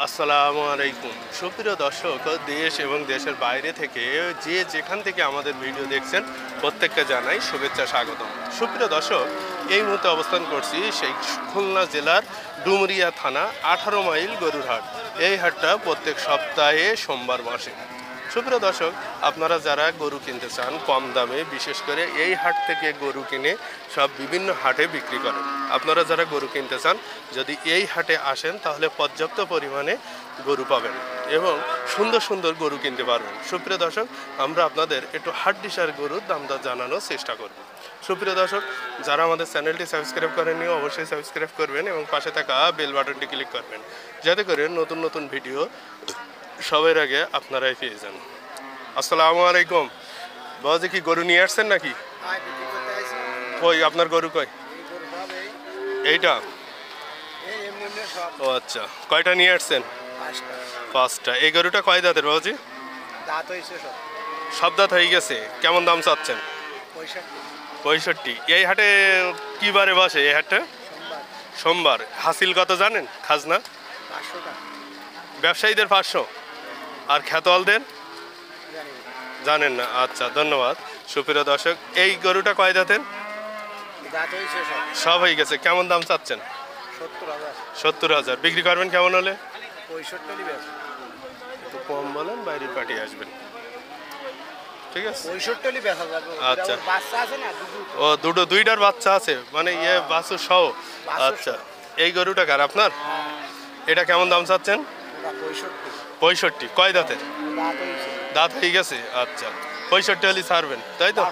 আসসালামু আলাইকুম সুপ্রিয় দর্শক, দেশ এবং দেশের বাইরে থেকে যে যেখান থেকে আমাদের ভিডিও দেখছেন প্রত্যেককে জানাই শুভেচ্ছা স্বাগতম। সুপ্রিয় দর্শক, এই মুহূর্তে অবস্থান করছি সেই খুলনা জেলার ডুমুরিয়া থানা 18 মাইল গরুর হাট। এই হাটটা প্রত্যেক সপ্তাহে সোমবার বসে। সুপ্রিয় দর্শক, আপনারা যারা গরু কিনতে চান কম দামে, বিশেষ করে এই হাট থেকে গরু কিনে সব বিভিন্ন হাটে বিক্রি করেন। আপনারা যারা গরু কিনতে চান যদি এই হাটে আসেন তাহলে পর্যাপ্ত পরিমাণে গরু পাবেন এবং সুন্দর সুন্দর গরু কিনতে পারবেন। সুপ্রিয় দর্শক, আমরা আপনাদের একটু হাড্ডিসার গরুর দামটা জানানোর চেষ্টা করব। সুপ্রিয় দর্শক, যারা আমাদের চ্যানেলটি সাবস্ক্রাইব করেননি অবশ্যই সাবস্ক্রাইব করবেন এবং পাশে থাকা বেল বাটনটি ক্লিক করবেন, যাতে করে নতুন নতুন ভিডিও সবার আগে আপনারাই পেয়ে যান। আসসালামু আলাইকুম। বাবাজি, কি গরু নিয়ে আসছেন নাকি? কই আপনার গরু কই? এইটা? ও আচ্ছা, কয়টা নিয়ে আসছেন? 5টা। এই গরুটা কয় দাঁতের বাবাজি? সব দাঁত হয়ে গেছে। কেমন দাম চাচ্ছেন? 65। এই হাটে কি বারে বসে এই হাটটা? সোমবার। হাসিল কত জানেন খাজনা? ব্যবসায়ীদের 500 আর খ্যাতওয়ালদের জানেন না? আচ্ছা, ধন্যবাদ। সুপ্রিয় দর্শক, এই গরুটা কয় দাঁতের? সব হয়ে গেছে। কেমন দাম চাচ্ছেন? 70,000। বিক্রি করবেন কেমন হলে? একটু কম বলেন, বাইরের পার্টি আসবেন। ঠিক আছে, আচ্ছা। ও দুইটার বাচ্চা আছে, মানে ইয়ে বাছু সহ? আচ্ছা, এই গরুটা কার আপনার? এটা কেমন দাম চাচ্ছেন? 65। কয় দাঁতের? দাঁত হয়ে গেছে। আচ্ছা, 65 হলে ছাড়বেন তাই তো?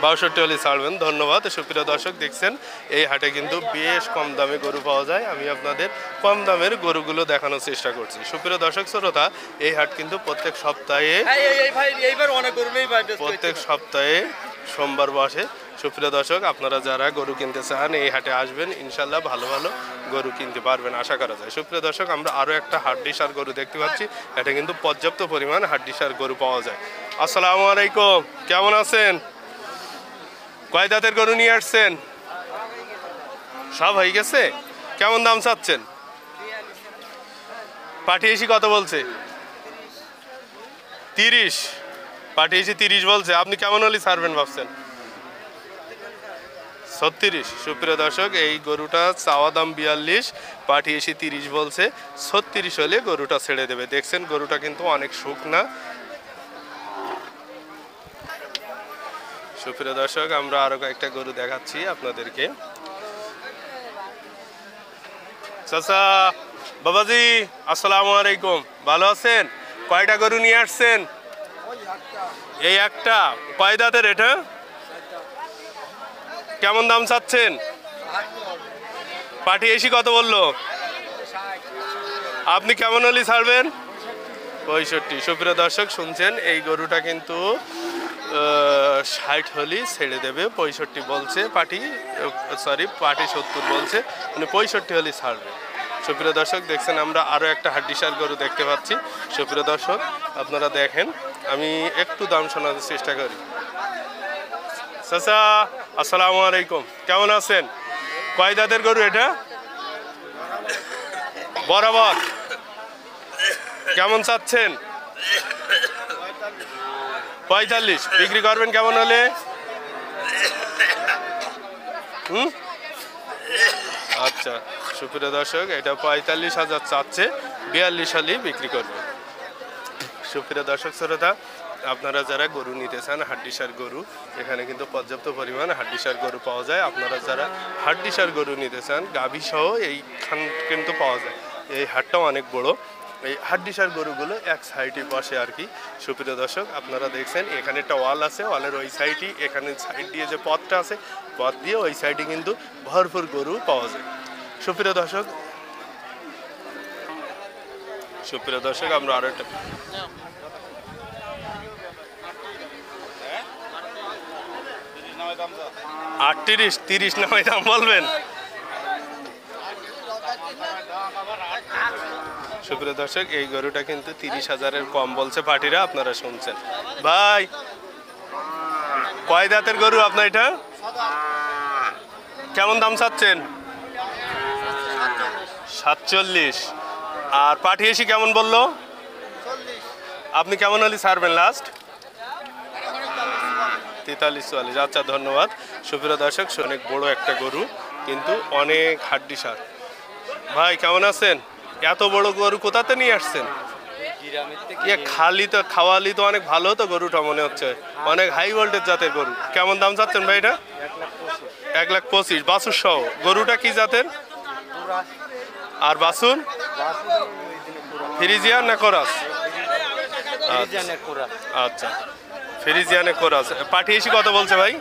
62 হলে ছাড়বেন। ধন্যবাদ। সুপ্রিয় দর্শক, দেখছেন এই হাটে কিন্তু বেশ কম দামে গরু পাওয়া যায়। আমি আপনাদের কম দামের গরুগুলো দেখানোর চেষ্টা করছি। সুপ্রিয় দর্শক শ্রোতা, এই হাট কিন্তু প্রত্যেক সপ্তাহে সোমবার বসে। সুপ্রিয় দর্শক, আপনারা যারা গরু কিনতে চান এই হাটে আসবেন, ইনশাল্লাহ ভালো ভালো গরু কিনতে পারবেন আশা করা যায়। সুপ্রিয় দর্শক, আমরা আরও একটা হাড্ডিসার গরু দেখতে পাচ্ছি। এটা কিন্তু পর্যাপ্ত পরিমাণ হাড্ডিসার গরু পাওয়া যায়। আসসালামু আলাইকুম, কেমন আছেন? কয় দাঁতের গরু নিয়ে আসছেন? সব হয়ে গেছে। কেমন দাম চাচ্ছেন? পাঠিয়েছি কত বলছে? 30। পাঠিয়েছি 30 বলছে। আপনি কেমন হলে ছাড়বেন ভাবছেন? 36। সুপ্রিয় দর্শক, এই গরুটা চাওয়া দাম 42, পাঠিয়েছি 30 বলছে। 36 হলে গরুটা ছেড়ে দেবে। দেখছেন গরুটা কিন্তু অনেক শুকনা। সুপ্রিয় দর্শক, আমরা আরো কয়েকটা গরু দেখাচ্ছি আপনাদেরকে। চাচা, বাবাজি, আসসালামু আলাইকুম। ভালো আছেন? কয়টা গরু নিয়ে আসছেন? এই একটা। কয় দাঁতের এটা? কেমন দাম চাচ্ছেন? পাঠিয়েছি কত বললো? আপনি কেমন হলে ছাড়বেন? 65। সুপ্রিয় দর্শক, শুনছেন এই গরুটা কিন্তু 60 হলি ছেড়ে দেবে। 65 বলছে পাটি, পাটি 70 বলছে, মানে 65 হলি ছাড়বে। সুপ্রিয় দর্শক, দেখছেন আমরা আরও একটা হাড্ডিসার গরু দেখতে পাচ্ছি। সুপ্রিয় দর্শক, আপনারা দেখেন, আমি একটু দাম শোনার চেষ্টা করি। চাচা, আসসালামু আলাইকুম। কেমন আছেন? কয় দাঁতের গরু এটা? বরাবর। কেমন চাচ্ছেন? 45। বিক্রি করবেন কেমন হলে? আচ্ছা, সুপ্রিয় দর্শক, এটা 45,000 চাচ্ছে, 42 হলেই বিক্রি করবে। সুপ্রিয় দর্শক শ্রোতা, আপনারা যারা গরু নিতে চান হাড্ডিসার গরু, এখানে কিন্তু পর্যাপ্ত পরিমাণ হাড্ডিসার গরু পাওয়া যায়। আপনারা যারা হাড্ডিসার গরু নিতে চান গাভী সহ এইখান কিন্তু পাওয়া যায়। এই হাটটাও অনেক বড়। এই হাড্ডিসার গরুগুলো এক সাইডে বসে আর কি। সুপ্রিয় দর্শক, আপনারা দেখছেন এখানে একটা ওয়াল আছে, ওয়ালের ওই সাইডই, এখানে সাইড দিয়ে যে পথটা আছে, পথ দিয়ে ওই সাইডে কিন্তু ভরপুর গরু পাওয়া যায়। সুপ্রিয় দর্শক, আমরা আরো একটা 38, 30 নামে দাম বলবেন? সুপ্রিয় দর্শক, এই গরুটা কিন্তু 30,000-এর কম বলছে পার্টিরা, আপনারা শুনছেন। ভাই, কয় দাঁতের গরু আপনার এটা? কেমন দাম চাচ্ছেন? 47। আর পাঠিয়েছি কেমন বললো? আপনি কেমন হলি ছাড়বেন লাস্ট? 43-44। আচ্ছা, ধন্যবাদ। সুপ্রিয় দর্শক, অনেক বড় একটা গরু, কিন্তু অনেক হাড্ডিসার। ভাই কেমন আছেন? এত বড় গরু কোথাতে নিয়ে আসছেন? খালি তো খাওয়ালি তো অনেক ভালো তো গরুটা মনে হচ্ছে, অনেক হাই ভোল্টেজ জাতের গরু। কেমন দাম চাচ্ছেন ভাই এটা? 1,25,000 বাছুর সহ। গরুটা কি জাতের? আর বাছুর ফ্রিজিয়ান না কোরাস? আচ্ছা, ফ্রিজিয়ানে কোরাস। পাঠিয়েছি কত বলছে ভাই?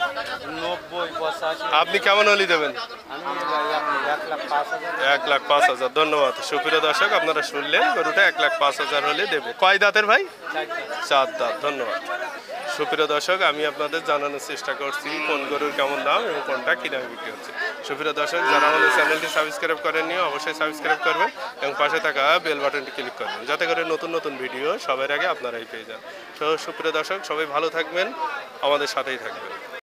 90-85। আপনি কেমন হলি দেবেন? 1,05,000। ধন্যবাদ। সুপ্রিয় দর্শক, আপনারা শুনলেন, গরুটা 1,05,000 হলে দেবে। কয় দাঁতের ভাই? 4 দাঁত। ধন্যবাদ। সুপ্রিয় দর্শক, আমি আপনাদের জানানোর চেষ্টা করছি কোন গরুর কেমন দাম এবং কোনটা কী দামে বিক্রি হচ্ছে। সুপ্রিয় দর্শক, যারা আমাদের চ্যানেলটি সাবস্ক্রাইব করেননি অবশ্যই সাবস্ক্রাইব করবেন এবং পাশে থাকা বেল বাটনটি ক্লিক করবেন, যাতে করে নতুন নতুন ভিডিও সবার আগে আপনারাই পেয়ে যান। তো সুপ্রিয় দর্শক, সবাই ভালো থাকবেন, আমাদের সাথেই থাকবেন।